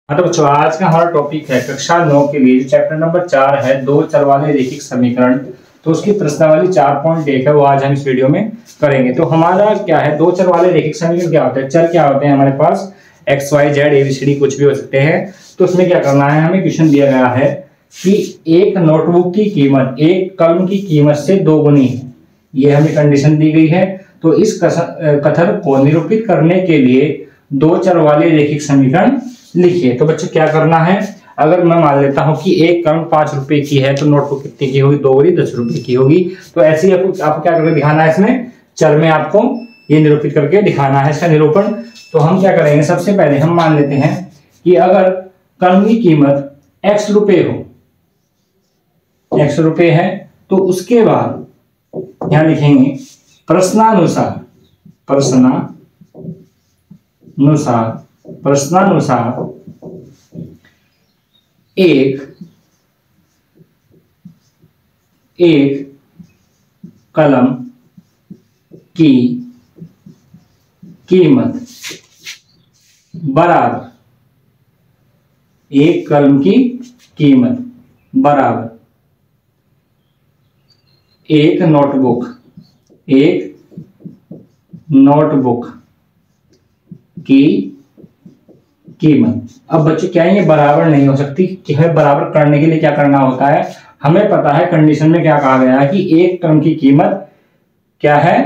हाँ तो बच्चों, आज का हमारा टॉपिक है कक्षा 9 के लिए चैप्टर नंबर 4 है दो चर वाले रैखिक समीकरण। तो उसकी प्रश्नावली 4.1 है, वो आज हम इस वीडियो में करेंगे। तो हमारा क्या है, दो चर वाले रैखिक समीकरण क्या होते हैं, चर क्या होते हैं हमारे पास एक्स वाई जेड एबीसीडी कुछ भी हो सकते हैं। तो उसमें क्या करना है, हमें क्वेश्चन दिया गया है कि एक नोटबुक की कीमत एक कलम की कीमत से दोगुनी है, ये हमें कंडीशन दी गई है। तो इस कथन को निरूपित करने के लिए दो चर वाले रैखिक समीकरण लिखिए। तो बच्चों क्या करना है, अगर मैं मान लेता हूं कि एक कलम 5 रुपए की है तो नोटबुक कितने की होगी, 2 गुनी 10 रुपए की होगी। तो ऐसे ही आपको क्या करके दिखाना है, इसमें चर में आपको ये निरूपित करके दिखाना है इसका निरूपण। तो हम क्या करेंगे, सबसे पहले हम मान लेते हैं कि अगर कलम की कीमत x रुपए हो, x रुपए है, तो उसके बाद यहां लिखेंगे प्रश्नानुसार एक कलम की कीमत बराबर एक कलम की कीमत बराबर एक नोटबुक की कीमत। अब बच्चों क्या है, ये बराबर नहीं हो सकती कि हमें बराबर करने के लिए क्या करना होता है, हमें पता है कंडीशन में क्या कहा गया है कि एक कलम की कीमत क्या है,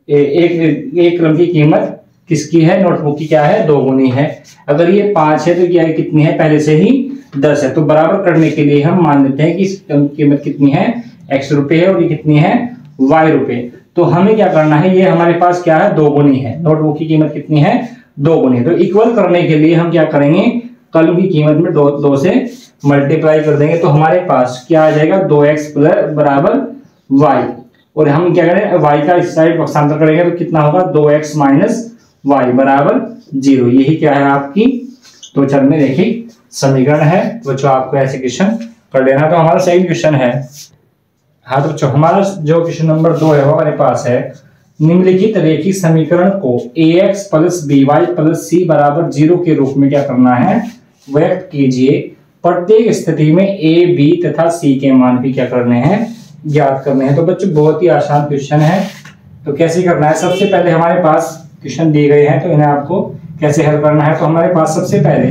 एक कलम की कीमत किसकी है, नोटबुक की क्या है, 2 गुनी है। अगर ये 5 है तो क्या है, कितनी है, पहले से ही 10 है। तो बराबर करने के लिए हम मान लेते हैं कि इस कलम की कीमत कितनी है, x रुपए है, और ये कितनी है, y रुपए। तो हमें क्या करना है, ये हमारे पास क्या है, 2 गुनी है, नोटबुक की कीमत कितनी है, 2 गुनी। तो इक्वल करने के लिए हम क्या करेंगे, कलम की कीमत में 2 से मल्टीप्लाई कर देंगे। तो हमारे पास क्या आ जाएगा, 2x बराबर y, और हम क्या करें, y का इस साइड पक्षांतर करेंगे तो कितना होगा, 2x माइनस y बराबर 0। यही क्या है, आपकी दो चर में रैखिक समीकरण है। बच्चों आपको ऐसे क्वेश्चन कर लेना। तो हमारा सही क्वेश्चन है, हाँ तो बच्चों हमारा जो क्वेश्चन नंबर 2 है वो हमारे पास है, निम्नलिखित रैखिक समीकरण को ax plus by plus c बराबर 0 के रूप में क्या करना है, व्यक्त कीजिए। प्रत्येक स्थिति में a b तथा c के मान भी क्या करने हैं, ज्ञात करने हैं। तो बच्चों बहुत ही आसान क्वेश्चन है। तो कैसे करना है, सबसे पहले हमारे पास क्वेश्चन दिए गए हैं तो इन्हें आपको कैसे हल करना है। तो हमारे पास सबसे पहले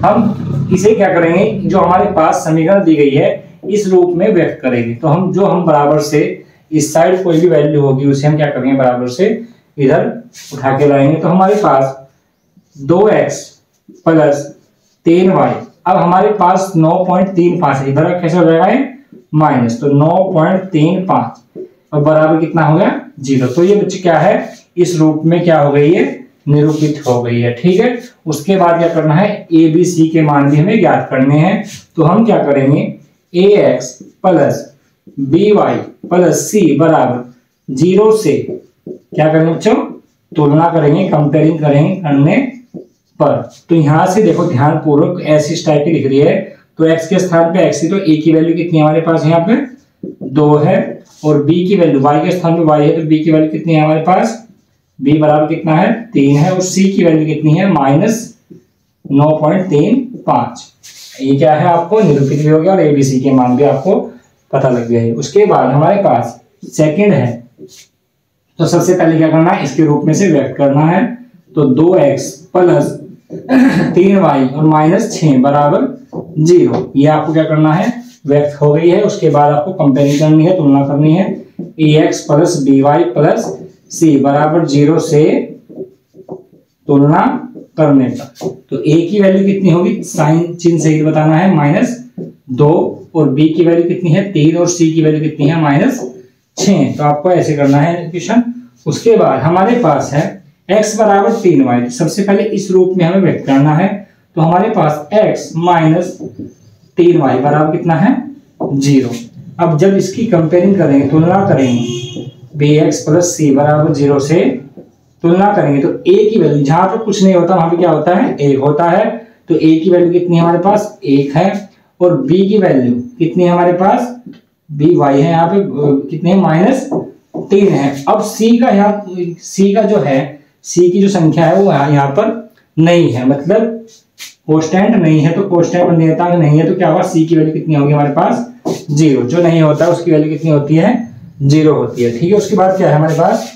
हम इसे क्या करेंगे, जो हमारे पास समीकरण दी गई है इस रूप में व्यक्त करेंगे। तो हम बराबर से इस साइड कोई भी वैल्यू होगी उसे हम क्या करेंगे, बराबर से इधर उठा के लाएंगे। तो हमारे पास 2x प्लस 3y, अब हमारे पास 9.35 है, इधर कैसे हो जाएगा ये माइनस, तो 9.35 और बराबर कितना हो गया, 0। तो ये बच्चे क्या है, इस रूप में क्या हो गई है, निरूपित हो गई है। ठीक है, उसके बाद क्या करना है, ए बी सी के मान भी हमें ज्ञात करने हैं। तो हम क्या करेंगे, ax plus by plus c बराबर 0 से क्या करेंगे बच्चों, तुलना करेंगे, कंपेयरिंग करेंगे करने पर। तो यहां से देखो ध्यान पूर्वक, ऐसी टाइप की लिख रही है तो x के स्थान पे x, तो a की वैल्यू कितनी है हमारे पास, यहाँ पे 2 है, और b की वैल्यू y के स्थान पे y है, तो b की वैल्यू कितनी है हमारे पास, b बराबर कितना है, 3 है, और c की वैल्यू कितनी है, माइनस 9.35। ये क्या है, आपको निरूपित भी हो गया और एबीसी के मान भी आपको पता लग गया है। उसके बाद हमारे पास सेकंड है, तो सबसे पहले क्या करना है, इसके रूप में से व्यक्त करना है। तो 2x प्लस 3y और माइनस 6 बराबर 0, ये आपको क्या करना है, व्यक्त हो गई है। उसके बाद आपको कंपेयरिंग करनी है, तुलना करनी है, ax plus by plus c बराबर 0 से तुलना करने पर। तो a की वैल्यू कितनी होगी, साइन चिन्ह से ही बताना है, -2, और b की वैल्यू कितनी है, 3, और c की वैल्यू कितनी है, -6। तो आपको ऐसे करना है क्वेश्चन। उसके बाद हमारे पास है x बराबर 3y, सबसे पहले इस रूप में हमें व्यक्त करना है। तो हमारे पास x माइनस 3y बराबर कितना है, 0। अब जब इसकी कंपेयरिंग करेंगे, तुलना करेंगे, bx प्लस c बराबर 0 से तुलना करेंगे, तो a की वैल्यू जहां पर कुछ नहीं होता वहां पे क्या होता है, 1 होता है। तो a की वैल्यू कितनी है हमारे पास, 1 है, और b की वैल्यू कितनी है हमारे पास, by है यहाँ पे कितने, -3 है। अब c का जो है, c की जो संख्या है वो यहाँ पर नहीं है, मतलब कोस्टेंट नहीं है तो कोस्टेंट नियतांक नहीं है तो क्या होगा, सी की वैल्यू कितनी होगी हमारे पास 0, जो नहीं होता है उसकी वैल्यू कितनी होती है 0 होती है। ठीक है, उसके बाद क्या है हमारे पास,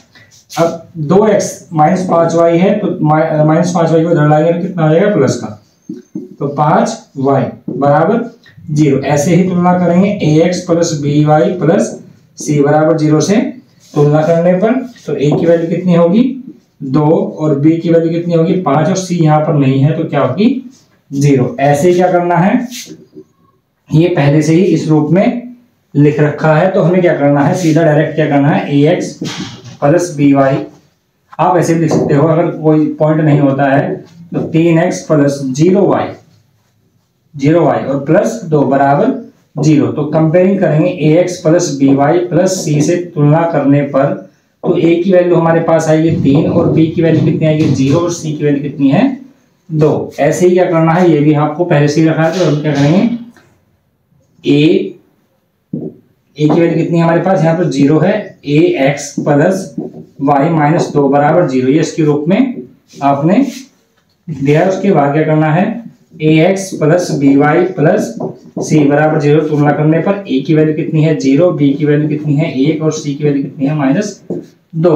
अब 2x माइनस 5y है तो माइनस 5y को इधर लाएंगे तो कितना हो जाएगा प्लस का, तो 5y बराबर 0। ऐसे ही तुलना करेंगे ax plus by plus c बराबर 0 से तुलना करने पर, तो a की वैल्यू कितनी होगी 2 और b की वैल्यू कितनी होगी 5 और c यहाँ पर नहीं है तो क्या होगी 0। ऐसे ही क्या करना है, ये पहले से ही इस रूप में लिख रखा है तो हमें क्या करना है, सीधा डायरेक्ट क्या करना है ax प्लस by, आप ऐसे भी लिख सकते हो अगर कोई पॉइंट नहीं होता है तो 3x प्लस 0y और प्लस 2 बराबर 0। तो कंपेयरिंग करेंगे ax plus by plus c से तुलना करने पर, तो a की वैल्यू हमारे पास आएगी 3 और b की वैल्यू कितनी आएगी 0 और c की वैल्यू कितनी है 2। ऐसे ही क्या करना है, ये भी आपको पहले से ही रखा है तो हम क्या करेंगे, a की वैल्यू कितनी है हमारे पास यहाँ पर 0 है, ax प्लस y माइनस 2 बराबर 0, ये इसके रूप में आपने दिया है। उसके बाद क्या करना है, ax plus by plus c बराबर 0 तुलना करने पर a की वैल्यू कितनी है 0, b की वैल्यू कितनी है 1 और c की वैल्यू कितनी है -2।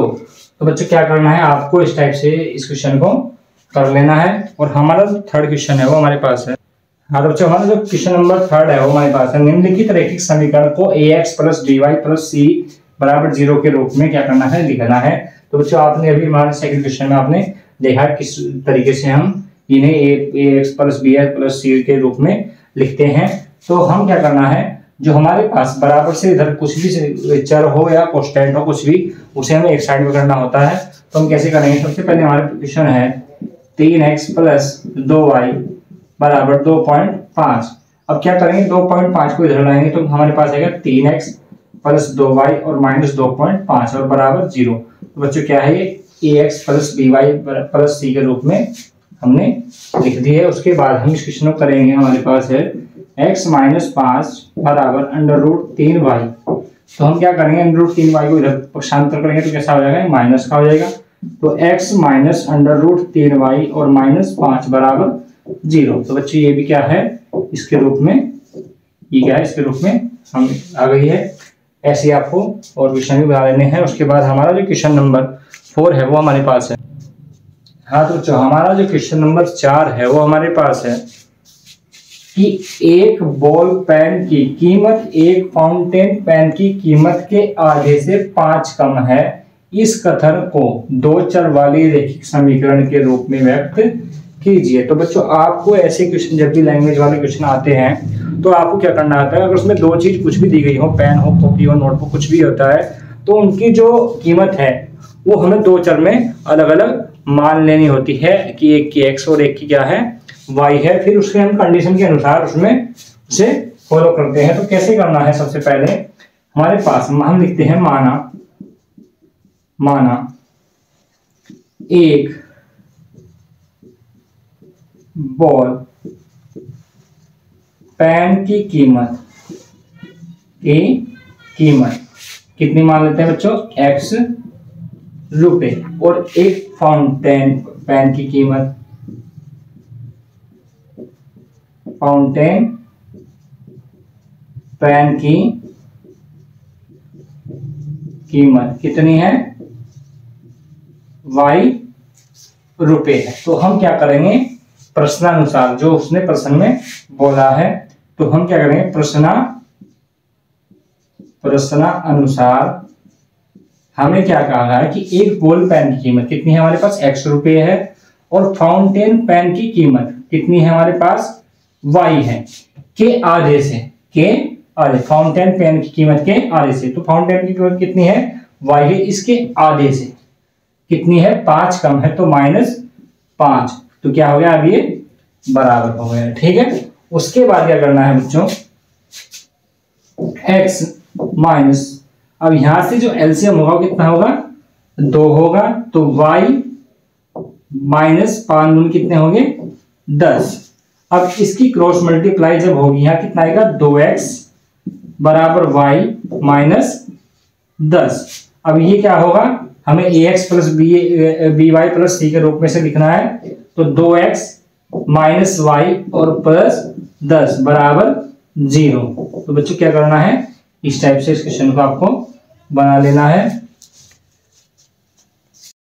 तो बच्चों क्या करना है, आपको इस टाइप से इस क्वेश्चन को कर लेना है। और हमारा जो थर्ड क्वेश्चन है वो हमारे पास है, हाँ तो बच्चों हमारा जो क्वेश्चन नंबर 3 है वो हमारे पास है, निम्नलिखित रैखिक समीकरण को ax plus dy plus c बराबर 0 के रूप में क्या करना है, लिखना है। तो बच्चों आपने अभी हमारे सेकंड क्वेश्चन में आपने देखा किस तरीके से हम इन्हें ax plus by plus c के रूप में लिखते हैं। तो हम क्या करना है, जो हमारे पास बराबर से इधर कुछ भी चर हो या कांस्टेंट हो कुछ भी, उसे हमें एक साइड में करना होता है। तो हम कैसे करेंगे, सबसे पहले हमारे क्वेश्चन है 3x प्लस 2y बराबर 2.5। अब क्या करेंगे, 2.5 को इधर लाएंगे तो हमारे पास आएगा 3x प्लस 2y और माइनस 2.5 और बराबर 0। तो बच्चों क्या है, ये ax plus by plus c के रूप में हमने लिख दी है। उसके बाद हम इस क्वेश्चन को करेंगे, हमारे पास है x माइनस 5 बराबर अंडर रूट 3y। तो हम क्या करेंगे, अंडर रूट 3y को इधर पक्षांतर करेंगे तो कैसा हो जाएगा, माइनस का हो जाएगा। तो x minus under root 3y और माइनस 5 बराबर 0। तो बच्चों ये भी क्या है इसके रूप में, ये क्या है इसके रूप में हम आ गई है। ऐसे आपको और क्वेश्चन भी बना लेने हैं। उसके बाद हमारा जो क्वेश्चन नंबर 4 है वो हमारे पास है, हाँ तो जो हमारा जो क्वेश्चन नंबर 4 है वो हमारे पास है कि एक बॉल पेन की कीमत एक फाउंटेन पेन की कीमत के आधे से 5 कम है। इस कथन को 2 चर वाली रैखिक समीकरण के रूप में व्यक्त कीजिए। तो बच्चों आपको ऐसे क्वेश्चन जब भी लैंग्वेज वाले क्वेश्चन आते हैं तो आपको क्या करना आता है, अगर उसमें 2 चीज कुछ भी दी गई हो, पेन हो, कॉपी हो, नोटबुक कुछ भी होता है, तो उनकी जो कीमत है वो हमें 2 चर में अलग अलग मान लेनी होती है कि एक की x और एक की क्या है y है। फिर उसके हम कंडीशन के अनुसार उसमें उसे फॉलो करते हैं। तो कैसे करना है, सबसे पहले हमारे पास हम लिखते हैं माना एक बॉल पेन की कीमत कितनी मान लेते हैं बच्चों, x रुपए, और एक फाउंटेन पेन की कीमत कितनी है, y रुपए है। तो हम क्या करेंगे, प्रश्नानुसार जो उसने प्रश्न में बोला है, तो हम क्या करेंगे, प्रश्नानुसार हमें क्या कहा है कि एक बॉल पेन की कीमत कितनी है हमारे पास, x रुपए है, और फाउंटेन पेन की कीमत कितनी है हमारे पास, y है, के आधे से, फाउंटेन पेन की कीमत के आधे से। तो फाउंटेन की कीमत कितनी है, y है, इसके आधे से कितनी है, 5 कम है, तो -5। तो क्या हो गया, अब ये बराबर हो गया, ठीक है। उसके बाद क्या करना है बच्चों, x माइनस, अब यहां से जो एलसीएम होगा कितना होगा, 2 होगा, तो y माइनस 5 गुण कितने होंगे, 10। अब इसकी क्रॉस मल्टीप्लाई जब होगी, यहाँ कितना आएगा, 2x बराबर y माइनस 10। अब ये क्या होगा, हमें ax plus by plus c के रूप में से लिखना है। तो 2x -y और +10 बराबर 0। तो बच्चों क्या करना है, इस टाइप से इस क्वेश्चन को आपको बना लेना है।